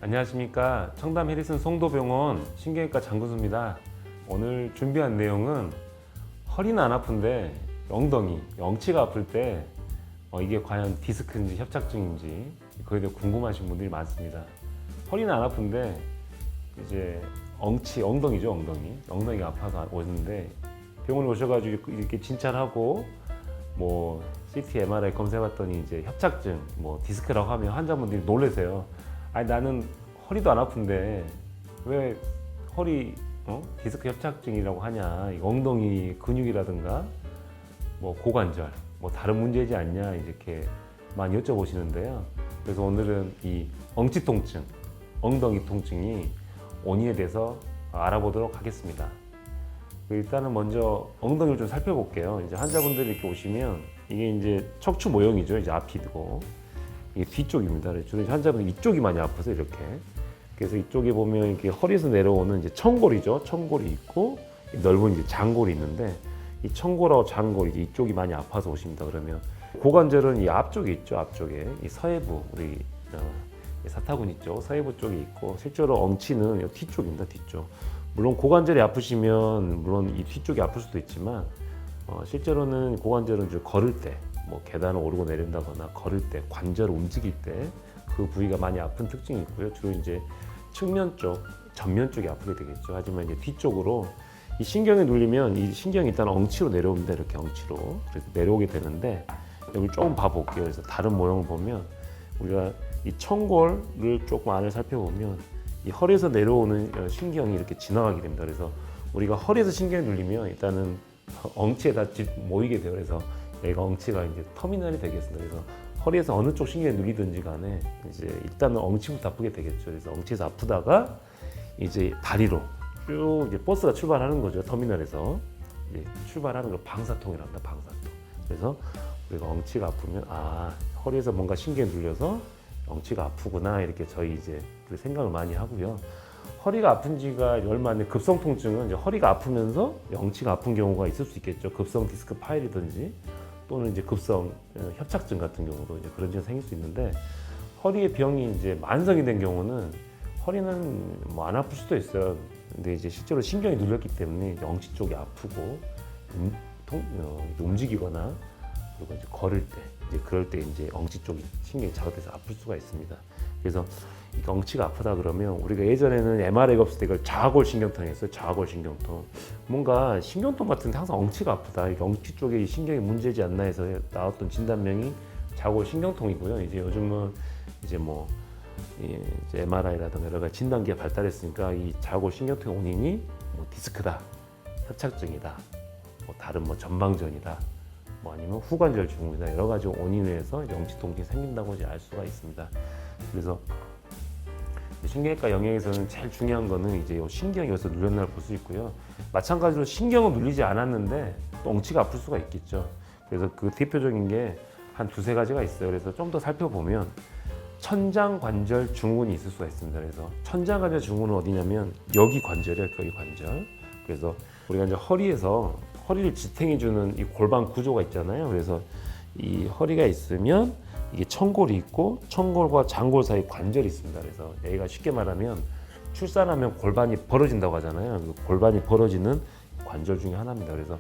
안녕하십니까. 청담 해리슨 송도병원 신경외과 장구수입니다. 오늘 준비한 내용은 허리는 안 아픈데 엉덩이, 엉치가 아플 때 이게 과연 디스크인지 협착증인지 그거에 대해 궁금하신 분들이 많습니다. 허리는 안 아픈데 이제 엉덩이죠, 엉덩이가 아파서 오는데 병원에 오셔가지고 이렇게 진찰하고 뭐 CT, MRI 검사해봤더니 이제 협착증, 뭐 디스크라고 하면 환자분들이 놀라세요. 아니 나는 허리도 안 아픈데 왜 허리 디스크 협착증이라고 하냐? 이 엉덩이 근육이라든가 뭐 고관절, 뭐 다른 문제지 않냐 이렇게 많이 여쭤보시는데요. 그래서 오늘은 이 엉치 통증, 엉덩이 통증이 원인에 대해서 알아보도록 하겠습니다. 일단은 먼저 엉덩이를 좀 살펴볼게요. 이제 환자분들이 이렇게 오시면 이게 이제 척추 모형이죠. 이제 앞이고 이게 뒤쪽입니다. 주로 환자분들 이쪽이 많이 아파서 이렇게. 그래서 이쪽에 보면 이렇게 허리에서 내려오는 이제 청골이죠. 청골이 있고 넓은 이제 장골이 있는데 이 청골하고 장골 이쪽이 많이 아파서 오십니다. 그러면 고관절은 이 앞쪽에 있죠. 앞쪽에 이 서해부 우리 사타구니 있죠. 서해부 쪽에 있고 실제로 엉치는 뒤쪽입니다. 뒤쪽. 물론 고관절이 아프시면 물론 이 뒤쪽이 아플 수도 있지만 실제로는 고관절은 좀 걸을 때, 뭐 계단을 오르고 내린다거나 걸을 때, 관절을 움직일 때 그 부위가 많이 아픈 특징이 있고요. 주로 이제 측면 쪽, 전면 쪽이 아프게 되겠죠. 하지만 이제 뒤쪽으로 이 신경에 눌리면 이 신경이 일단 엉치로 내려옵니다. 이렇게 엉치로. 그래서 내려오게 되는데 여기 조금 봐볼게요. 그래서 다른 모형을 보면 우리가 이 청골을 조금 안을 살펴보면 이 허리에서 내려오는 신경이 이렇게 지나가게 됩니다. 그래서 우리가 허리에서 신경이 눌리면 일단은 엉치에다 모이게 돼요. 그래서 여기가 엉치가 이제 터미널이 되겠습니다. 그래서 허리에서 어느 쪽 신경이 눌리든지 간에 이제 일단은 엉치부터 아프게 되겠죠. 그래서 엉치에서 아프다가 이제 다리로 쭉 이제 버스가 출발하는 거죠. 터미널에서 이제 출발하는 걸 방사통이라고 합니다. 방사통. 그래서 우리가 엉치가 아프면 허리에서 뭔가 신경이 눌려서 엉치가 아프구나 이렇게 저희 이제 그 생각을 많이 하고요. 허리가 아픈 지가 얼마 안 된 급성 통증은 이제 허리가 아프면서 엉치가 아픈 경우가 있을 수 있겠죠. 급성 디스크 파일이든지 또는 이제 급성 협착증 같은 경우도 이제 그런 증상이 생길 수 있는데 허리의 병이 이제 만성이 된 경우는 허리는 뭐 안 아플 수도 있어요. 근데 이제 실제로 신경이 눌렸기 때문에 이제 엉치 쪽이 아프고 움직이거나 그리고 이제 걸을 때 이제 그럴 때 이제 엉치 쪽이 신경이 자극돼서 아플 수가 있습니다. 그래서 이 엉치가 아프다 그러면 우리가 예전에는 MRI가 없을 때 이걸 좌골 신경통 했어요. 좌골 신경통. 뭔가 신경통 같은데 항상 엉치가 아프다. 이 엉치 쪽에 이 신경이 문제지 않나 해서 나왔던 진단명이 좌골 신경통이고요. 이제 요즘은 이제 뭐 이제 MRI라든가 여러 가지 진단기가 발달했으니까 이 좌골 신경통의 원인이 뭐 디스크다, 협착증이다, 뭐 다른 뭐 전방전이다, 뭐 아니면 후관절 증후이다 여러 가지 원인에 의해서 엉치 통증이 생긴다고 이제 알 수가 있습니다. 그래서 신경외과 영역에서는 제일 중요한 거는 이제 신경이 여기서 눌렸나를 볼 수 있고요. 마찬가지로 신경은 눌리지 않았는데 또 엉치가 아플 수가 있겠죠. 그래서 그 대표적인 게 한 두세 가지가 있어요. 그래서 좀 더 살펴보면 천장관절 증후군이 있을 수가 있습니다. 그래서 천장관절 증후군은 어디냐면 여기 관절이에요. 여기 관절. 그래서 우리가 이제 허리에서 허리를 지탱해주는 이 골반 구조가 있잖아요. 그래서 이 허리가 있으면 이게 청골이 있고 청골과 장골 사이 관절이 있습니다. 그래서 여기가 쉽게 말하면 출산하면 골반이 벌어진다고 하잖아요. 그 골반이 벌어지는 관절 중에 하나입니다. 그래서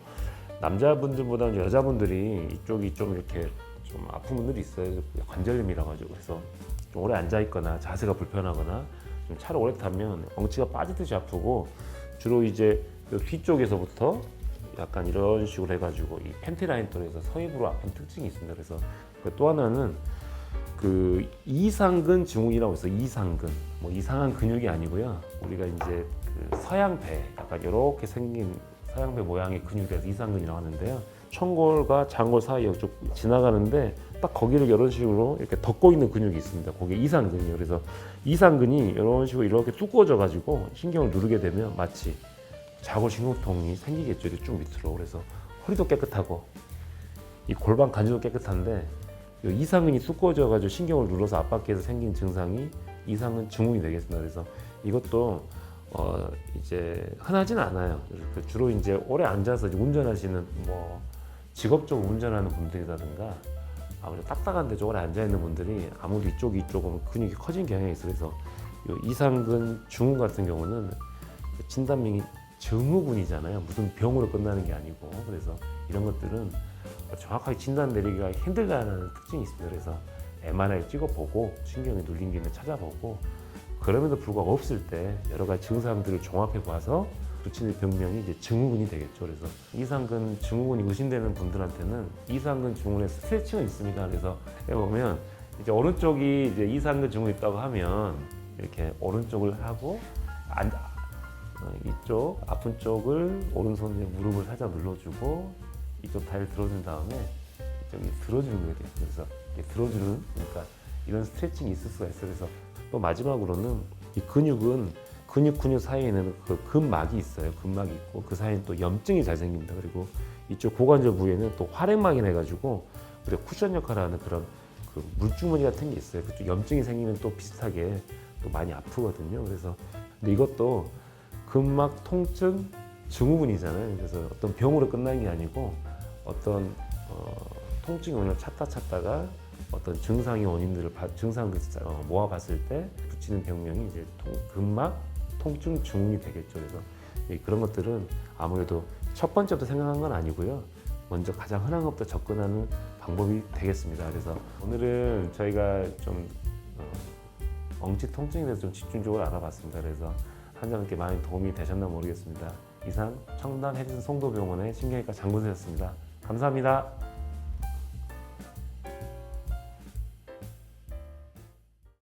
남자분들보다는 여자분들이 이쪽이 좀 이렇게 좀 아픈 분들이 있어요. 관절염이라 가지고 그래서 좀 오래 앉아 있거나 자세가 불편하거나 좀 차를 오래 타면 엉치가 빠지듯이 아프고 주로 이제 뒤쪽에서부터 약간 이런 식으로 해가지고 이 펜티라인 또에서 서입으로 아픈 특징이 있습니다. 그래서 또 하나는 그 이상근 증후군이라고 해서 이상근 뭐 이상한 근육이 아니고요. 우리가 이제 그 서양배 약간 이렇게 생긴 서양배 모양의 근육이라서 이상근이라고 하는데요. 청골과 장골 사이에 쭉 지나가는데 딱 거기를 이런 식으로 이렇게 덮고 있는 근육이 있습니다. 그게 이상근이에요. 그래서 이상근이 이런 식으로 이렇게 두꺼워져 가지고 신경을 누르게 되면 마치 좌골 신경통이 생기겠죠. 이렇게 쭉 밑으로. 그래서 허리도 깨끗하고 이 골반 관절도 깨끗한데 이상근이 두꺼워져 가지고 신경을 눌러서 압박해서 생긴 증상이 이상근 증후군이 되겠습니다. 그래서 이것도 이제 흔하진 않아요. 주로 이제 오래 앉아서 이제 운전하시는 뭐 직업적으로 운전하는 분들이라든가 아무래도 딱딱한 데 쪽으로 앉아 있는 분들이 아무래도 이쪽은 근육이 커진 경향이 있어요. 그래서 요 이상근 증후군 같은 경우는 진단명이 증후군이잖아요. 무슨 병으로 끝나는 게 아니고. 그래서 이런 것들은 정확하게 진단 내리기가 힘들다는 특징이 있습니다. 그래서 MRI 찍어보고 신경이 눌린 게 있는지 찾아보고, 그럼에도 불구하고 없을 때 여러 가지 증상들을 종합해 봐서 붙이는 병명이 이제 증후군이 되겠죠. 그래서 이상근 증후군이 의심되는 분들한테는 이상근 증후군의 스트레칭은 있습니다. 그래서 해보면 이제 오른쪽이 이제 이상근 증후군이 있다고 하면 이렇게 오른쪽을 하고 이쪽 아픈 쪽을 오른손에 무릎을 살짝 눌러주고 이쪽 다리를 들어준 다음에 이쪽이 들어주는 거예요. 그래서 들어주는, 그러니까 이런 스트레칭이 있을 수가 있어요. 그래서 또 마지막으로는 이 근육은 근육 사이에는 그 근막이 있어요. 근막이 있고 그 사이에는 또 염증이 잘 생깁니다. 그리고 이쪽 고관절 부위에는 또 활액막이 내가지고 우리가 쿠션 역할을 하는 그런 그 물주머니 같은 게 있어요. 그쪽 염증이 생기면 또 비슷하게 또 많이 아프거든요. 그래서 근데 이것도 근막 통증 증후군이잖아요. 그래서 어떤 병으로 끝난 게 아니고 어떤 통증의 원인을 찾다가 어떤 증상의 원인들을 증상을 모아봤을 때 붙이는 병명이 이제 근막 통증 증후군이 되겠죠. 그래서 그런 것들은 아무래도 첫 번째부터 생각한 건 아니고요. 먼저 가장 흔한 것부터 접근하는 방법이 되겠습니다. 그래서 오늘은 저희가 좀 엉치 통증에 대해서 좀 집중적으로 알아봤습니다. 그래서 환자분께 많이 도움이 되셨나 모르겠습니다. 이상 청담 해진 송도병원의 신경외과 장군수였습니다. 감사합니다.